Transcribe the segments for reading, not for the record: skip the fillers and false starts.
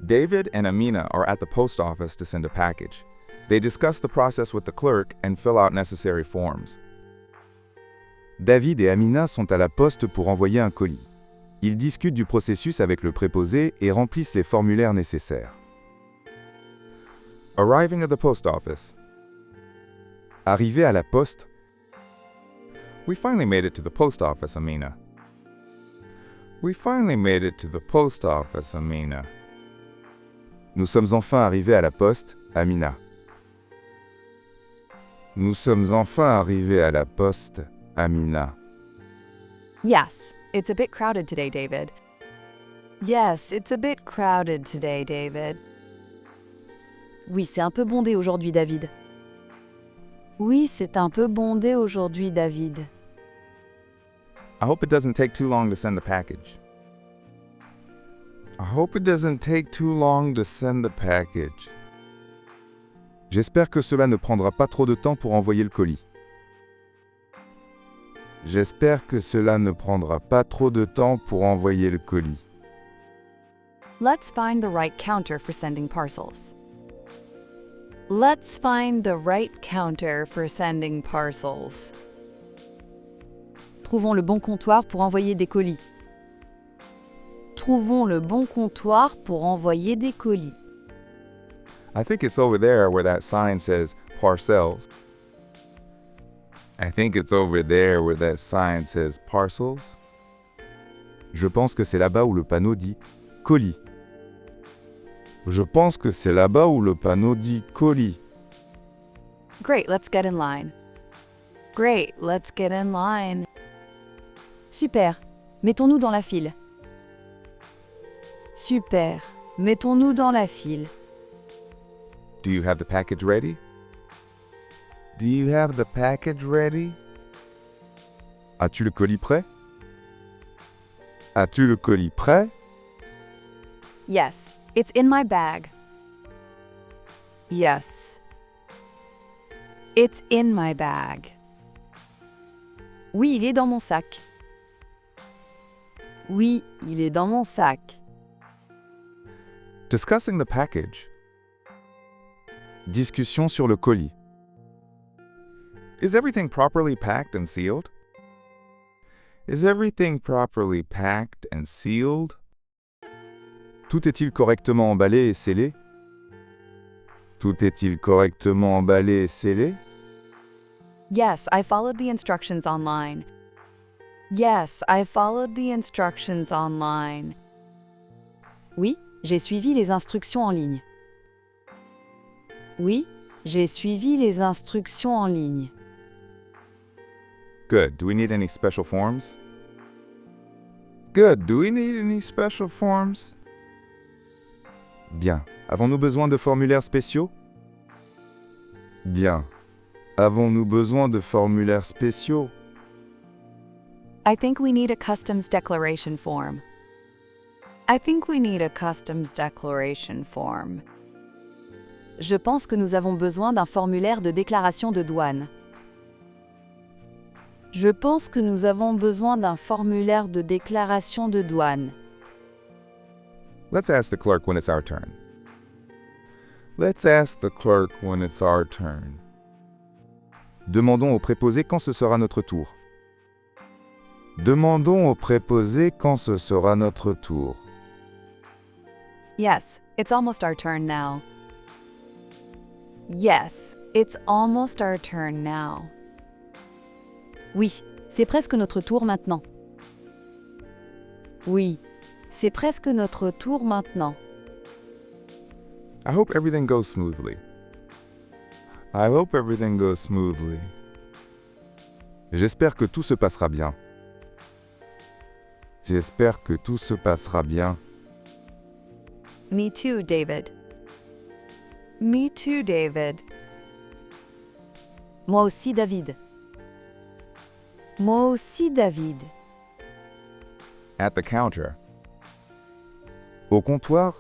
David and Amina are at the post office to send a package. They discuss the process with the clerk and fill out necessary forms. David et Amina sont à la poste pour envoyer un colis. Ils discutent du processus avec le préposé et remplissent les formulaires nécessaires. Arriving at the post office. Arrivé à la poste, We finally made it to the post office, Amina. We finally made it to the post office, Amina. nous sommes enfin arrivés à la poste, Amina. Nous sommes enfin arrivés à la poste, Amina. Yes, it's a bit crowded today, David. Yes, it's a bit crowded today, David. Oui, c'est un peu bondé aujourd'hui, David. Oui, c'est un peu bondé aujourd'hui, David. I hope it doesn't take too long to send the package. I hope it doesn't take too long to send the package. J'espère que cela ne prendra pas trop de temps pour envoyer le colis. J'espère que cela ne prendra pas trop de temps pour envoyer le colis. Let's find the right counter for sending parcels. Let's find the right counter for sending parcels. Trouvons le bon comptoir pour envoyer des colis. Trouvons le bon comptoir pour envoyer des colis. I think it's over there where that sign says parcels. I think it's over there where that sign says parcels. Je pense que c'est là-bas où le panneau dit colis. Je pense que c'est là-bas où le panneau dit colis. Great, let's get in line. Great, let's get in line. Super, mettons-nous dans la file. Super, mettons-nous dans la file. Do you have the package ready? Do you have the package ready? As-tu le colis prêt? As-tu le colis prêt? Yes, it's in my bag. Yes. It's in my bag. Oui, il est dans mon sac. Oui, il est dans mon sac. Discussing the package. Discussion sur le colis. Is everything properly packed and sealed? Is everything properly packed and sealed? Tout est-il correctement emballé et scellé? Tout est-il correctement emballé et scellé? Yes, I followed the instructions online. Yes, I followed the instructions online. Oui, j'ai suivi les instructions en ligne. Oui, j'ai suivi les instructions en ligne. Good. Do we need any special forms? Good. Do we need any special forms? Bien. Avons-nous besoin de formulaires spéciaux? Bien. Avons-nous besoin de formulaires spéciaux? I think we need a customs declaration form. I think we need a customs declaration form. Je pense que nous avons besoin d'un formulaire de déclaration de douane. Je pense que nous avons besoin d'un formulaire de déclaration de douane. Let's ask the clerk when it's our turn. Let's ask the clerk when it's our turn. Demandons au préposé quand ce sera notre tour. Demandons au préposé quand ce sera notre tour. Yes, it's almost our turn now. Yes, it's almost our turn now. Oui, c'est presque notre tour maintenant. Oui, c'est presque notre tour maintenant. I hope everything goes smoothly. I hope everything goes smoothly. J'espère que tout se passera bien. J'espère que tout se passera bien. Me too, David. Me too, David. Moi aussi, David. Moi aussi, David. At the counter. Au comptoir,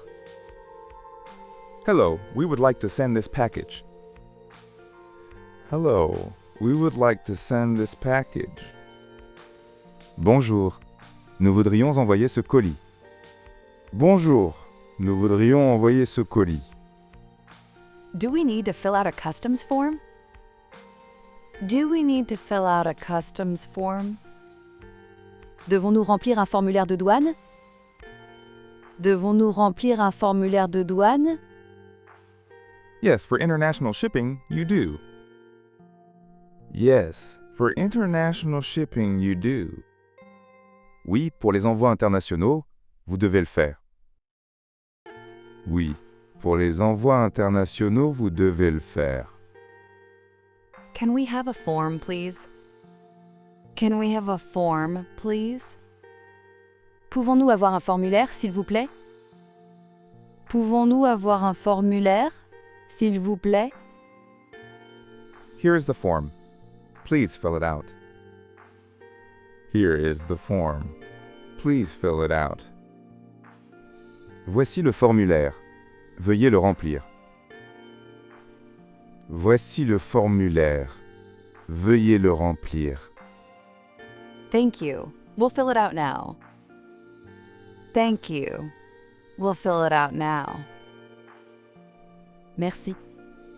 Hello, we would like to send this package. hello, we would like to send this package. Bonjour, nous voudrions envoyer ce colis. Bonjour, Nous voudrions envoyer ce colis. Do we need to fill out a customs form? Do we need to fill out a customs form? Devons-nous remplir un formulaire de douane? Devons-nous remplir un formulaire de douane? Yes, for international shipping, you do. Yes. For international shipping, you do. Oui, pour les envois internationaux, vous devez le faire. Oui, pour les envois internationaux, vous devez le faire. Can we have a form, please? Can we have a form, please? Pouvons-nous avoir un formulaire, s'il vous plaît? Pouvons-nous avoir un formulaire, s'il vous plaît? Here is the form. Please fill it out. Here is the form. Please fill it out. Voici le formulaire. Veuillez le remplir. Voici le formulaire. Veuillez le remplir. Thank you. We'll fill it out now. Thank you. We'll fill it out now. Merci.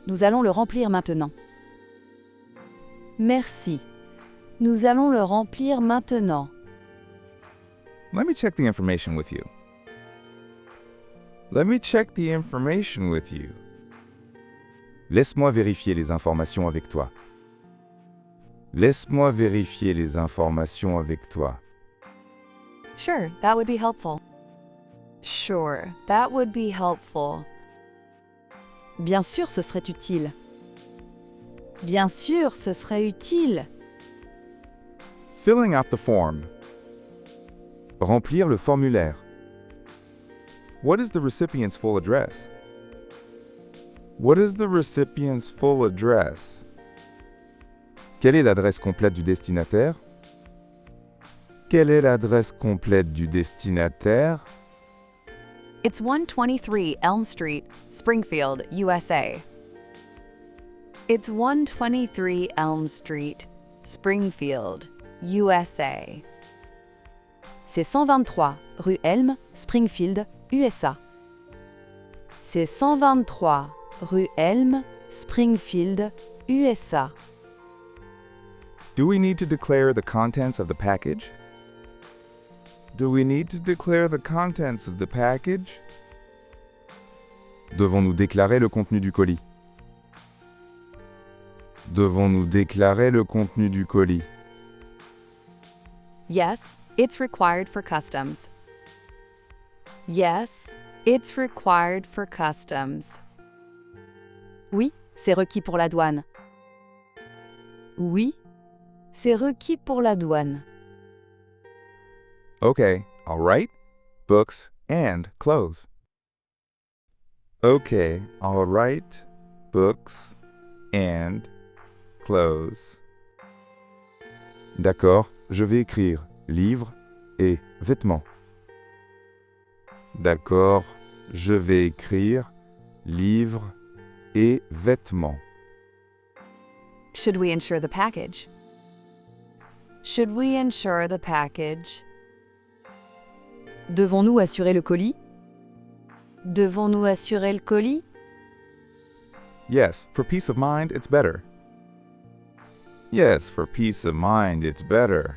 Nous allons le remplir maintenant. Merci. Nous allons le remplir maintenant. Let me check the information with you. Let me check the information with you. Laisse-moi vérifier les informations avec toi. Laisse-moi vérifier les informations avec toi. Sure, that would be helpful. Sure, that would be helpful. Bien sûr, ce serait utile. Bien sûr, ce serait utile. Filling out the form. Remplir le formulaire. What is the recipient's full address? What is the recipient's full address? Quelle est l'adresse complète du destinataire? Quelle est l'adresse complète du destinataire? It's 123 Elm Street, Springfield, USA. It's 123 Elm Street, Springfield, USA. C'est 123 rue Elm, Springfield, USA. C'est 123 rue Elm, Springfield, USA. Do we need to declare the contents of the package? Do we need to declare the contents of the package? Devons-nous déclarer le contenu du colis? Devons-nous déclarer le contenu du colis? Yes, it's required for customs. Yes, it's required for customs. Oui, c'est requis pour la douane. Oui, c'est requis pour la douane. Okay, all right. Books and clothes. Okay, all right. Books and clothes. D'accord, je vais écrire livres et vêtements. D'accord, je vais écrire livres et vêtements. Should we insure the package? Should we insure the package? Devons-nous assurer le colis? Devons-nous assurer le colis? Yes, for peace of mind, it's better. Yes, for peace of mind, it's better.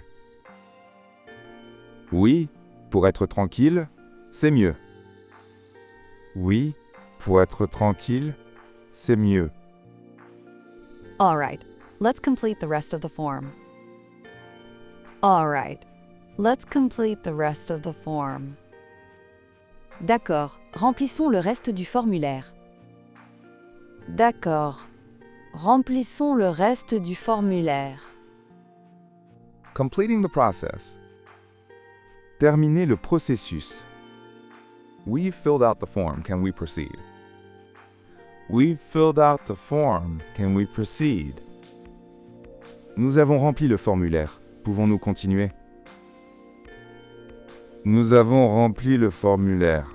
Oui, pour être tranquille, c'est mieux. Oui, pour être tranquille, c'est mieux. All right, let's complete the rest of the form. All right, let's complete the rest of the form. D'accord, remplissons le reste du formulaire. D'accord, remplissons le reste du formulaire. Completing the process. Terminer le processus. We've filled out the form. Can we proceed? We've filled out the form. Can we proceed? Nous avons rempli le formulaire. Pouvons-nous continuer? Nous avons rempli le formulaire.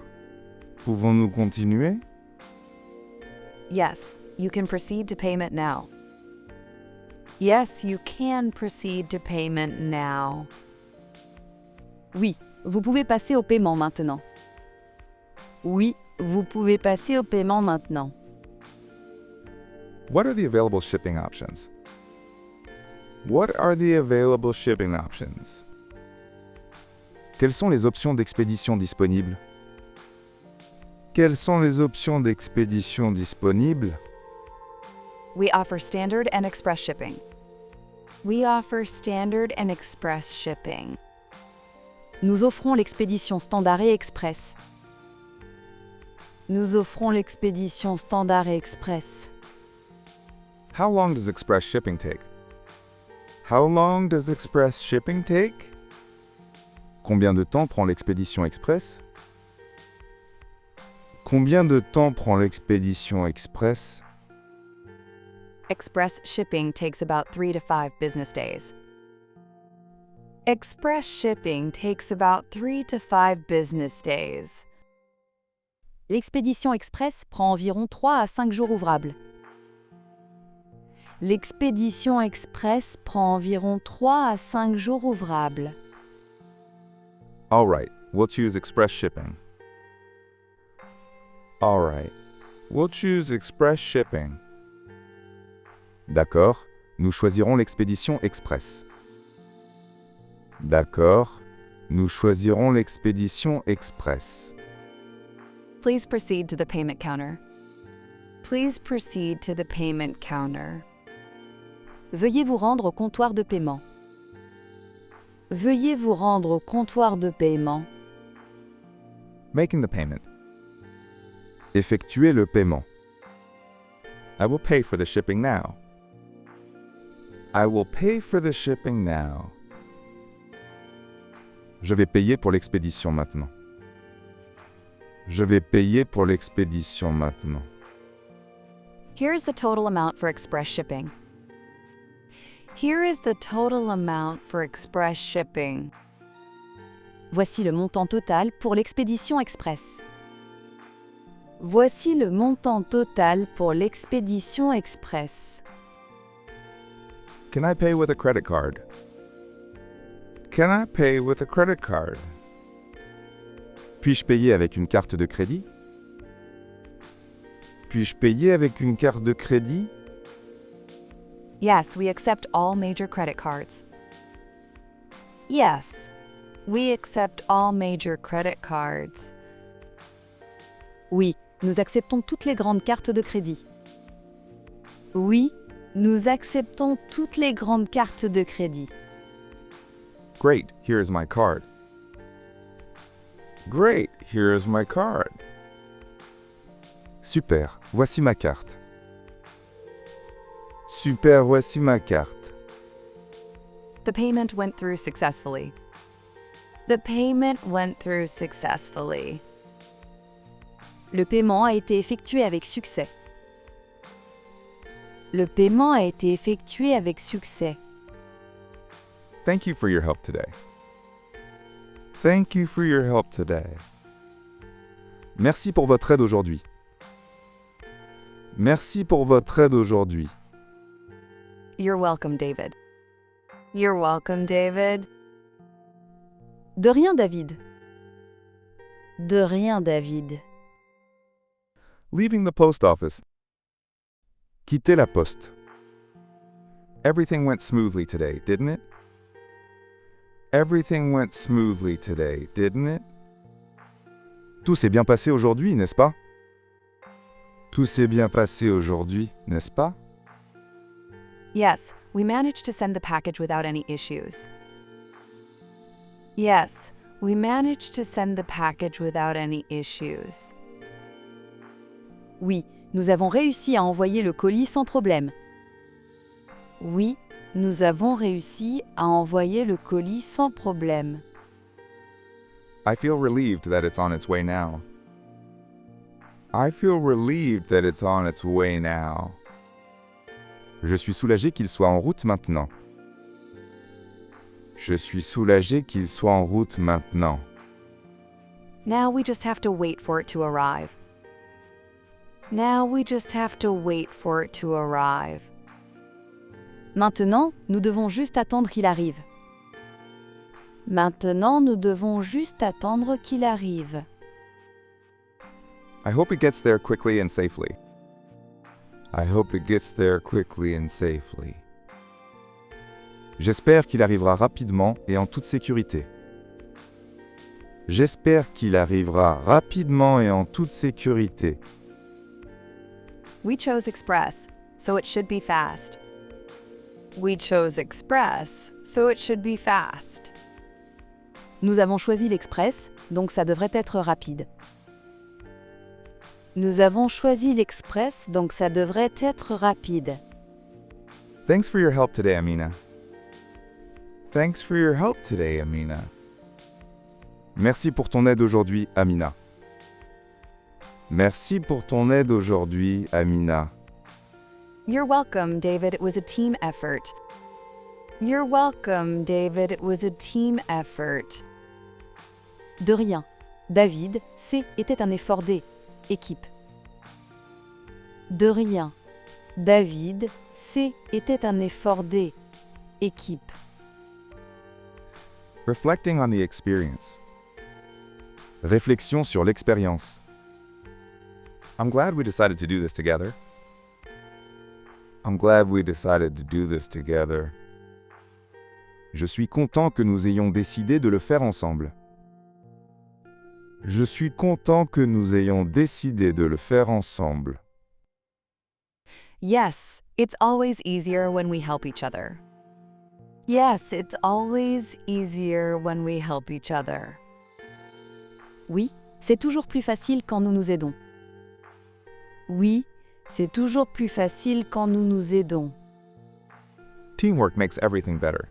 Pouvons-nous continuer? Yes, you can proceed to payment now. Yes, you can proceed to payment now. Oui, vous pouvez passer au paiement maintenant. Oui, vous pouvez passer au paiement maintenant. What are the available shipping options? What are the available shipping options? Quelles sont les options d'expédition disponibles? Quelles sont les options d'expédition disponibles? We offer standard and express shipping. We offer standard and express shipping. Nous offrons l'expédition standard et express. Nous offrons l'expédition standard et express. How long does express shipping take? How long does express shipping take? Combien de temps prend l'expédition express? Combien de temps prend l'expédition express? Express shipping takes about 3 to 5 business days. Express shipping takes about 3 to 5 business days. L'expédition express prend environ 3 à 5 jours ouvrables. L'expédition express prend environ 3 à 5 jours ouvrables. All right, we'll choose express shipping. All right, we'll choose express shipping. D'accord, nous choisirons l'expédition express. D'accord, nous choisirons l'expédition express. Please proceed to the payment counter. Please proceed to the payment counter. Veuillez vous rendre au comptoir de paiement. Veuillez vous rendre au comptoir de paiement. Making the payment. Effectuer le paiement. I will pay for the shipping now. I will pay for the shipping now. Je vais payer pour l'expédition maintenant. Je vais payer pour l'expédition maintenant. Here is the total amount for express shipping. Here is the total amount for express shipping. Voici le montant total pour l'expédition express. Voici le montant total pour l'expédition express. Can I pay with a credit card? Can I pay with a credit card? Puis-je payer avec une carte de crédit? Puis-je payer avec une carte de crédit? Yes, we accept all major credit cards. Yes, we accept all major credit cards. Oui, nous acceptons toutes les grandes cartes de crédit. Oui, nous acceptons toutes les grandes cartes de crédit. Great, here is my card. Great, here is my card. Super, voici ma carte. Super, voici ma carte. The payment went through successfully. The payment went through successfully. Le paiement a été effectué avec succès. Le paiement a été effectué avec succès. Thank you for your help today. Thank you for your help today. Merci pour votre aide aujourd'hui. Merci pour votre aide aujourd'hui. You're welcome, David. You're welcome, David. De rien, David. De rien, David. Leaving the post office. Quitter la poste. Everything went smoothly today, didn't it? Everything went smoothly today, didn't it? Tout s'est bien passé aujourd'hui, n'est-ce pas? Tout s'est bien passé aujourd'hui, n'est-ce pas? Yes, we managed to send the package without any issues. Yes, we managed to send the package without any issues. Oui, nous avons réussi à envoyer le colis sans problème. Oui, nous avons réussi à envoyer le colis sans problème. I feel relieved that it's on its way now. I feel relieved that it's on its way now. Je suis soulagé qu'il soit en route maintenant. Je suis soulagé qu'il soit en route maintenant. Now we just have to wait for it to arrive. Now we just have to wait for it to arrive. Maintenant, nous devons juste attendre qu'il arrive. Maintenant, nous devons juste attendre qu'il arrive. I hope it gets there quickly and safely. I hope it gets there quickly and safely. J'espère qu'il arrivera rapidement et en toute sécurité. J'espère qu'il arrivera rapidement et en toute sécurité. We chose express, so it should be fast. We chose express, so it should be fast. Nous avons choisi l'express, donc ça devrait être rapide. Nous avons choisi l'express, donc ça devrait être rapide. Thanks for your help today, Amina. Thanks for your help today, Amina. Merci pour ton aide aujourd'hui, Amina. Merci pour ton aide aujourd'hui, Amina. You're welcome, David. It was a team effort. You're welcome, David. It was a team effort. De rien. David, était un effort des équipe. De rien. David, était un effort des équipe. Reflecting on the experience. Réflexion sur l'expérience. I'm glad we decided to do this together. I'm glad we decided to do this together. Je suis content que nous ayons décidé de le faire ensemble. Je suis content que nous ayons décidé de le faire ensemble. Yes, it's always easier when we help each other. Yes, it's always easier when we help each other. Oui, c'est toujours plus facile quand nous nous aidons. Oui, c'est toujours plus facile quand nous nous aidons. Teamwork makes everything better.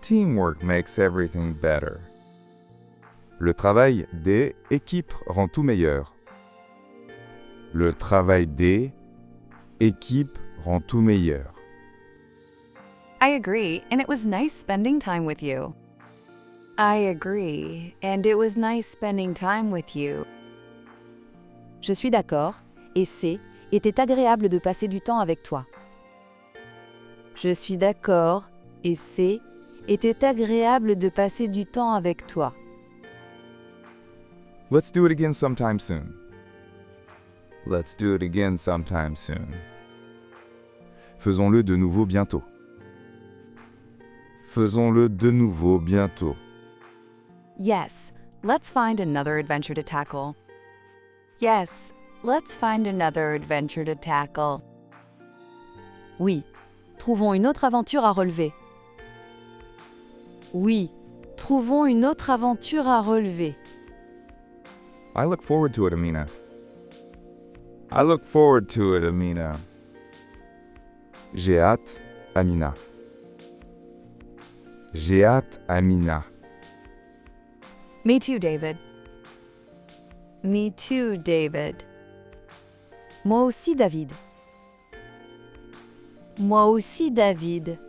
Teamwork makes everything better. Le travail des équipes rend tout meilleur. Le travail des équipes rend tout meilleur. I agree, and it was nice spending time with you. I agree, and it was nice spending time with you. Je suis d'accord, et était agréable de passer du temps avec toi. Je suis d'accord, et était agréable de passer du temps avec toi. Let's do it again sometime soon. Let's do it again sometime soon. Faisons-le de nouveau bientôt. Faisons-le de nouveau bientôt. Yes, let's find another adventure to tackle. Yes, let's find another adventure to tackle. Oui, trouvons une autre aventure à relever. Oui, trouvons une autre aventure à relever. I look forward to it, Amina. I look forward to it, Amina. J'ai hâte, Amina. J'ai hâte, Amina. Me too, David. Me too, David. Moi aussi, David. Moi aussi, David.